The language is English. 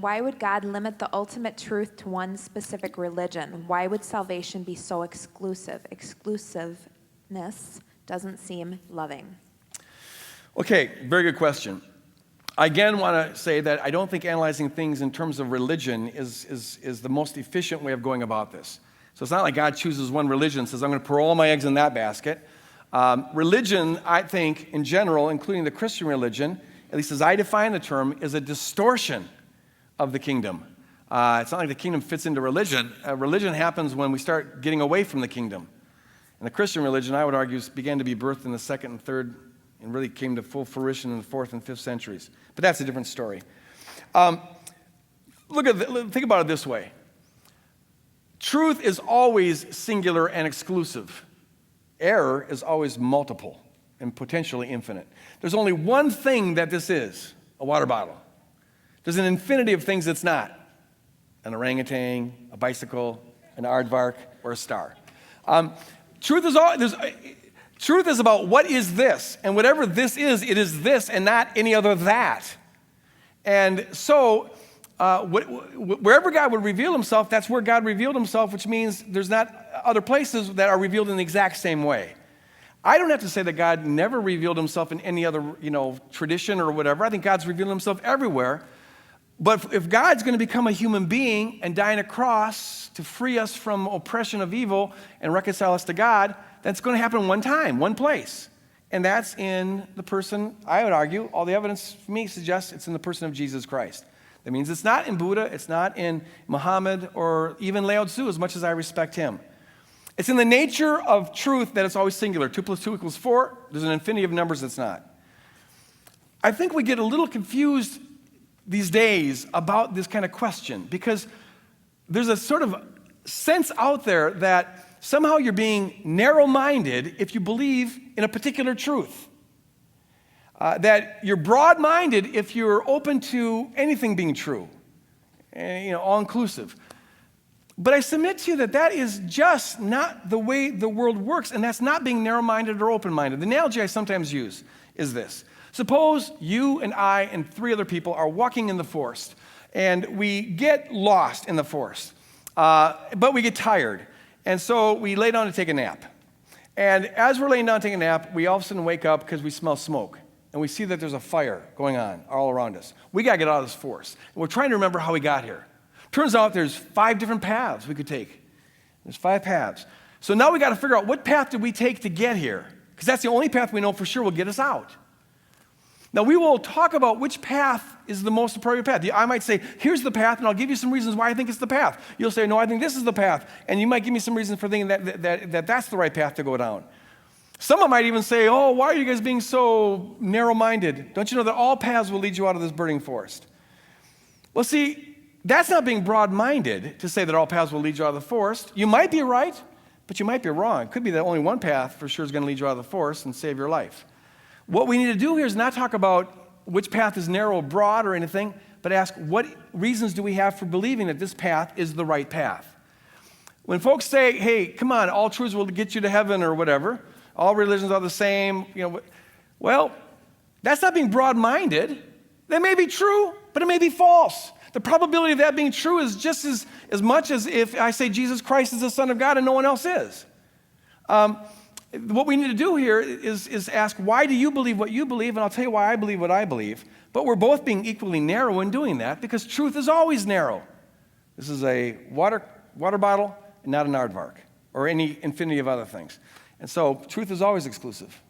why would God limit the ultimate truth to one specific religion? Why would salvation be so exclusive? Exclusiveness doesn't seem loving. Okay, very good question. I again want to say that I don't think analyzing things in terms of religion is the most efficient way of going about this. So it's not like God chooses one religion and says, I'm going to pour all my eggs in that basket. Religion, I think, in general, including the Christian religion, at least as I define the term, is a distortion of the kingdom. It's not like the kingdom fits into religion. Religion happens when we start getting away from the kingdom. And the Christian religion, I would argue, began to be birthed in the 2nd and 3rd and really came to full fruition in the 4th and 5th centuries. But that's a different story. Think about it this way. Truth is always singular and exclusive. Error is always multiple and potentially infinite. There's only one thing that this is, a water bottle. There's an infinity of things it's not. An orangutan, a bicycle, an aardvark, or a star. Truth is about what is this, and whatever this is, it is this and not any other that. And so, wherever God would reveal himself, that's where God revealed himself, which means there's not other places that are revealed in the exact same way. I don't have to say that God never revealed himself in any other, tradition or whatever. I think God's revealed himself everywhere. But if God's going to become a human being and die on a cross to free us from oppression of evil and reconcile us to God, that's going to happen one time, one place. And that's in the person, I would argue, all the evidence for me suggests it's in the person of Jesus Christ. That means it's not in Buddha, it's not in Muhammad, or even Lao Tzu, as much as I respect him. It's in the nature of truth that it's always singular. 2 + 2 = 4. There's an infinity of numbers that's not. I think we get a little confused these days about this kind of question because there's a sort of sense out there that somehow you're being narrow-minded if you believe in a particular truth. That you're broad-minded if you're open to anything being true, all-inclusive. But I submit to you that is just not the way the world works, and that's not being narrow-minded or open-minded. The analogy I sometimes use is this. Suppose you and I and 3 other people are walking in the forest, and we get lost in the forest, but we get tired, and so we lay down to take a nap. And as we're laying down to take a nap, we all of a sudden wake up because we smell smoke. And we see that there's a fire going on all around us. We got to get out of this forest. And we're trying to remember how we got here. Turns out there's 5 different paths we could take. There's 5 paths. So now we got to figure out what path did we take to get here? Because that's the only path we know for sure will get us out. Now we will talk about which path is the most appropriate path. I might say, here's the path, and I'll give you some reasons why I think it's the path. You'll say, no, I think this is the path. And you might give me some reasons for thinking that that's the right path to go down. Someone might even say, oh, why are you guys being so narrow-minded? Don't you know that all paths will lead you out of this burning forest? Well, see, that's not being broad-minded to say that all paths will lead you out of the forest. You might be right, but you might be wrong. It could be that only one path for sure is going to lead you out of the forest and save your life. What we need to do here is not talk about which path is narrow or broad or anything, but ask what reasons do we have for believing that this path is the right path. When folks say, hey, come on, all truths will get you to heaven or whatever, all religions are the same, well, that's not being broad-minded. That may be true, but it may be false. The probability of that being true is just as much as if I say Jesus Christ is the Son of God and no one else is. What we need to do here is ask, why do you believe what you believe? And I'll tell you why I believe what I believe. But we're both being equally narrow in doing that because truth is always narrow. This is a water bottle and not an aardvark or any infinity of other things. And so truth is always exclusive.